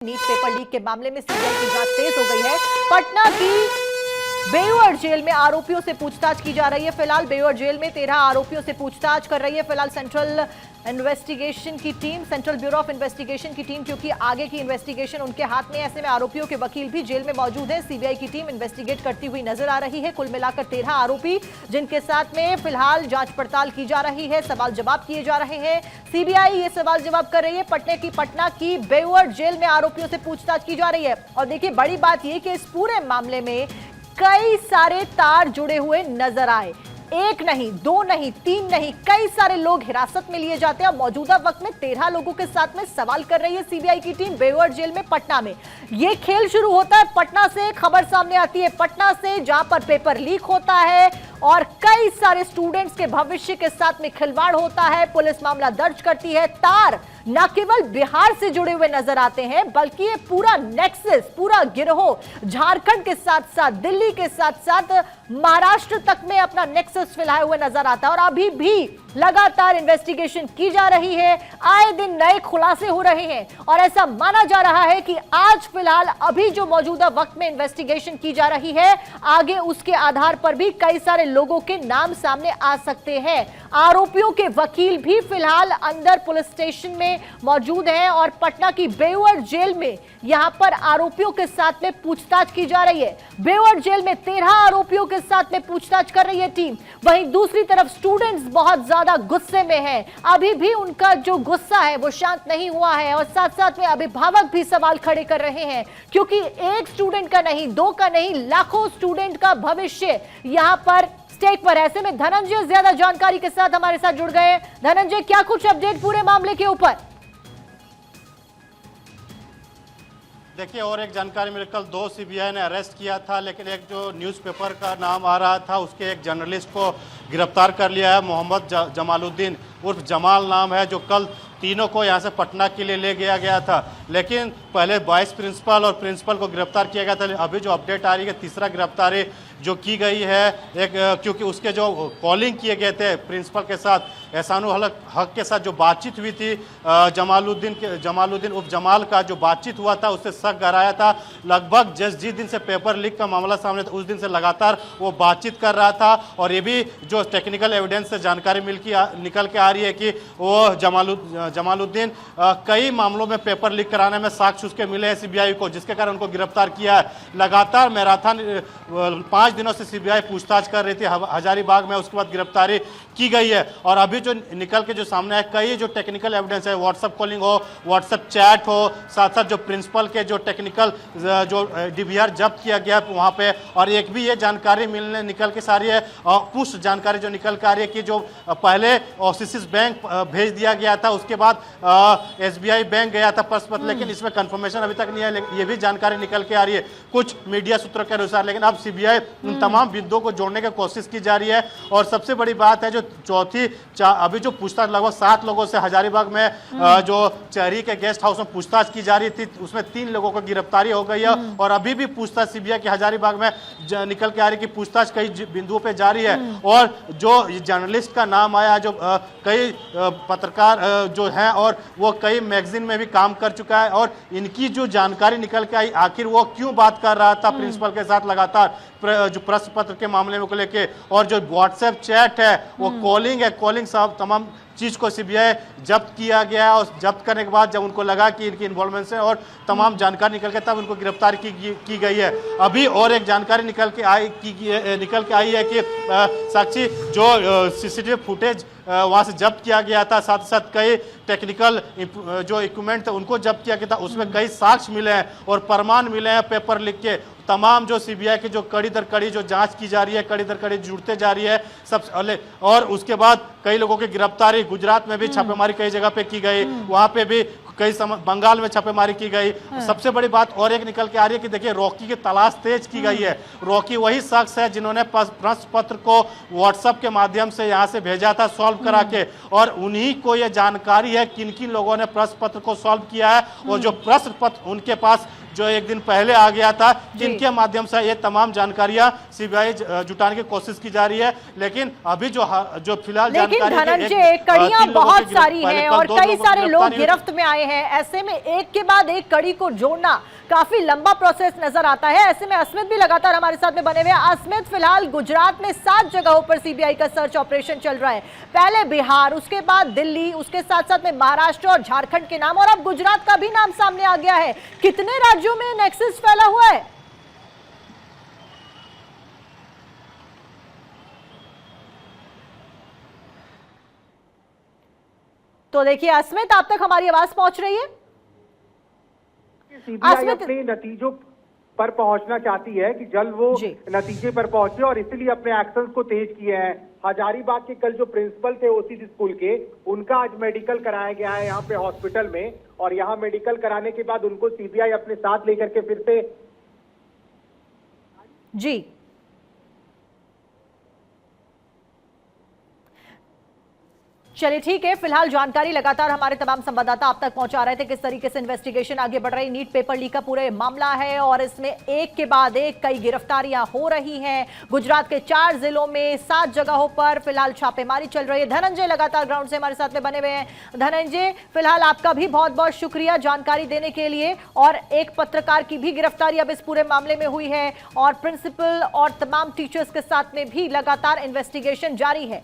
NEET paper leak के मामले में सीबीआई की जांच तेज हो गई है। पटना की बेउर जेल में आरोपियों से पूछताछ की जा रही है। फिलहाल बेउर जेल में 13 आरोपियों से पूछताछ कर रही है फिलहाल सेंट्रल ब्यूरो ऑफ इन्वेस्टिगेशन की टीम, क्योंकि आगे की इन्वेस्टिगेशन उनके हाथ में। ऐसे में आरोपियों के वकील भी जेल में मौजूद हैं। सीबीआई की टीम इन्वेस्टिगेट करती हुई नजर आ रही है। कुल मिलाकर 13 आरोपी जिनके साथ में फिलहाल जांच पड़ताल की जा रही है, सवाल जवाब किए जा रहे हैं। सीबीआई ये सवाल जवाब कर रही है। पटना की बेउर जेल में आरोपियों से पूछताछ की जा रही है। और देखिए, बड़ी बात यह कि इस पूरे मामले में कई सारे तार जुड़े हुए नजर आए। एक नहीं, दो नहीं, तीन नहीं, कई सारे लोग हिरासत में लिए जाते हैं। मौजूदा वक्त में 13 लोगों के साथ में सवाल कर रही है सीबीआई की टीम बेउर जेल में पटना में। यह खेल शुरू होता है पटना से। खबर सामने आती है पटना से, जहां पर पेपर लीक होता है और कई सारे स्टूडेंट्स के भविष्य के साथ में खिलवाड़ होता है। पुलिस मामला दर्ज करती है। तार न केवल बिहार से जुड़े हुए नजर आते हैं, बल्कि ये पूरा नेक्सस, पूरा गिरोह झारखंड के साथ साथ दिल्ली के साथ साथ महाराष्ट्र तक में अपना नेक्सस फैलाए हुए नजर आता है। और अभी भी लगातार इन्वेस्टिगेशन की जा रही है। आए दिन नए खुलासे हो रहे हैं और ऐसा माना जा रहा है कि आज फिलहाल अभी जो मौजूदा वक्त में इन्वेस्टिगेशन की जा रही है, आगे उसके आधार पर भी कई सारे लोगों के नाम सामने आ सकते हैं। आरोपियों के वकील भी फिलहाल अंदर पुलिस स्टेशन में मौजूद हैं और पटना की बेउर जेल में यहां पर आरोपियों के साथ में पूछताछ की जा रही है। बेउर जेल में 13 आरोपियों के साथ में पूछताछ कर रही है टीम। वहीं दूसरी तरफ स्टूडेंट्स बहुत ज्यादा गुस्से में हैं। अभी भी उनका जो गुस्सा है वो शांत नहीं हुआ है और साथ साथ में अभिभावक भी सवाल खड़े कर रहे हैं, क्योंकि एक स्टूडेंट का नहीं, दो का नहीं, लाखों स्टूडेंट का भविष्य यहां पर स्टेक पर। ऐसे में धनंजय ज्यादा जानकारी के साथ हमारे साथ जुड़ गए। धनंजय, क्या कुछ अपडेट पूरे मामले के ऊपर? देखिए, और एक जानकारी मिली, कल 2 सीबीआई ने अरेस्ट किया था, लेकिन एक जो न्यूज़पेपर का नाम आ रहा था उसके एक जर्नलिस्ट को गिरफ्तार कर लिया है। मोहम्मद जमालुद्दीन उर्फ जमाल नाम है, जो कल तीनों को यहां से पटना के लिए ले गया था। लेकिन पहले वाइस प्रिंसिपल और प्रिंसिपल को गिरफ्तार किया गया था। अभी जो अपडेट आ रही है, तीसरा गिरफ्तारी जो की गई है एक, क्योंकि उसके जो कॉलिंग किए गए थे प्रिंसिपल के साथ, एहसानुल हक के साथ जो बातचीत हुई थी, जमालुद्दीन उर्फ जमाल का जो बातचीत हुआ था, उससे शक गहराया था। लगभग जिस दिन से पेपर लीक का मामला सामने था, उस दिन से लगातार वो बातचीत कर रहा था। और ये भी जो टेक्निकल एविडेंस से जानकारी निकल के आ रही है कि वो जमालुद्दीन कई मामलों में पेपर लीक कराने में साक्ष्य उसके मिले हैं सीबीआई को, जिसके कारण उनको गिरफ्तार किया है। लगातार मैराथन 5 दिनों से सीबीआई पूछताछ कर रही थी हजारीबाग में, उसके बाद गिरफ्तारी की गई है। और अभी जो निकल के जो सामने है, कई जो टेक्निकल एविडेंस है, व्हाट्सएप कॉलिंग हो, व्हाट्सएप चैट हो, साथ साथ जो प्रिंसिपल के जो टेक्निकल जो डीवीआर जब्त किया गया वहाँ पे। और एक भी ये जानकारी निकल के सारी है, पुष्ट जानकारी जो निकल के आ रही है कि जो पहले ओसिस बैंक भेज दिया गया था, उसके बाद एसबीआई बैंक गया था प्रश्न, लेकिन इसमें कंफर्मेशन अभी तक नहीं है। ये भी जानकारी निकल के आ रही है कुछ मीडिया सूत्रों के अनुसार। लेकिन अब सीबीआई उन तमाम बिंदुओं को जोड़ने की कोशिश की जा रही है। और सबसे बड़ी बात है, जो अभी जो पूछताछ लगभग 7 लोगों से हजारीबाग में जो चेहरी के गेस्ट हाउस में पूछताछ की जा रही थी, उसमें 3 लोगों को गिरफ्तारी हो गई है। और अभी भी पूछताछ सीबीआई की हजारीबाग में निकल के आ रही है कि पूछताछ कई बिंदुओं पे जारी है। और जो जर्नलिस्ट का नाम आया, जो कई पत्रकार जो हैं और वो कई मैगजीन में भी काम कर चुका है, और इनकी जो जानकारी निकल के आई, आखिर वो क्यों बात कर रहा था प्रिंसिपल के साथ लगातार जो प्रश्न पत्र के मामले में को लेके, और जो व्हाट्सएप चैट है, वो कॉलिंग है, कॉलिंग सब तमाम चीज को सीबीआई जब्त किया गया। और जब्त करने के बाद जब उनको लगा कि इनकी इन्वॉल्वमेंट है और तमाम जानकारी निकल के, तब उनको गिरफ्तार की गई है। अभी और एक जानकारी निकल के आई है कि साक्षी जो सीसीटीवी फुटेज वहाँ से जब्त किया गया था, साथ साथ कई टेक्निकल जो इक्विपमेंट थे उनको जब्त किया गया था, उसमें कई साक्ष्य मिले हैं और प्रमाण मिले हैं पेपर लिख के। तमाम जो सीबीआई की जो कड़ी दर कड़ी जो जांच की जा रही है, कड़ी दर कड़ी जुड़ते जा रही है सब। और उसके बाद कई लोगों की गिरफ्तारी, गुजरात में भी छापेमारी कई जगह पे की गई, वहाँ पे भी कई बंगाल में छापेमारी की गई। सबसे बड़ी बात और एक निकल के आ रही है कि देखिए, रॉकी की तलाश तेज की गई है। रॉकी वही शख्स है जिन्होंने प्रश्न पत्र को व्हाट्सएप के माध्यम से यहाँ से भेजा था सॉल्व करा के, और उन्हीं को यह जानकारी है किन किन लोगों ने प्रश्न पत्र को सॉल्व किया है। और जो प्रश्न पत्र उनके पास जो एक दिन पहले आ गया था, जिनके माध्यम से ये तमाम जानकारियां सीबीआई जुटाने की कोशिश की जा रही है। लेकिन अभी जो फिलहाल जानकारी, कड़ियां बहुत सारी हैं और कई सारे लोग गिरफ्त में आए हैं। हैं। ऐसे में एक के बाद एक कड़ी को जोड़ना काफी लंबा प्रोसेस नजर आता है। ऐसे में अस्मित भी लगातार हमारे साथ में बने हुए हैं। अस्मित, फिलहाल गुजरात में 7 जगहों पर सीबीआई का सर्च ऑपरेशन चल रहा है। पहले बिहार, उसके बाद दिल्ली, उसके साथ साथ में महाराष्ट्र और झारखंड के नाम, और अब गुजरात का भी नाम सामने आ गया है। कितने राज्यों में नेक्सस फैला हुआ है? तो देखिए अस्मित, आप तक हमारी आवाज पहुंच रही है? सीबीआई अपने नतीजों पर पहुंचना चाहती है कि जल्द वो नतीजे पर पहुंचे और इसीलिए अपने एक्शंस को तेज किए हैं। हजारीबाग के कल जो प्रिंसिपल थे ओसी स्कूल के, उनका आज मेडिकल कराया गया है यहाँ पे हॉस्पिटल में, और यहाँ मेडिकल कराने के बाद उनको सीबीआई अपने साथ लेकर के फिर से जी चलिए ठीक है। फिलहाल जानकारी लगातार हमारे तमाम संवाददाता आप तक पहुंचा रहे थे किस तरीके से इन्वेस्टिगेशन आगे बढ़ रही। नीट पेपर लीक का पूरे मामला है और इसमें एक के बाद एक कई गिरफ्तारियां हो रही हैं। गुजरात के 4 जिलों में 7 जगहों पर फिलहाल छापेमारी चल रही है। धनंजय लगातार ग्राउंड से हमारे साथ में बने हुए हैं। धनंजय, फिलहाल आपका भी बहुत बहुत शुक्रिया जानकारी देने के लिए। और एक पत्रकार की भी गिरफ्तारी अब इस पूरे मामले में हुई है और प्रिंसिपल और तमाम टीचर्स के साथ में भी लगातार इन्वेस्टिगेशन जारी है।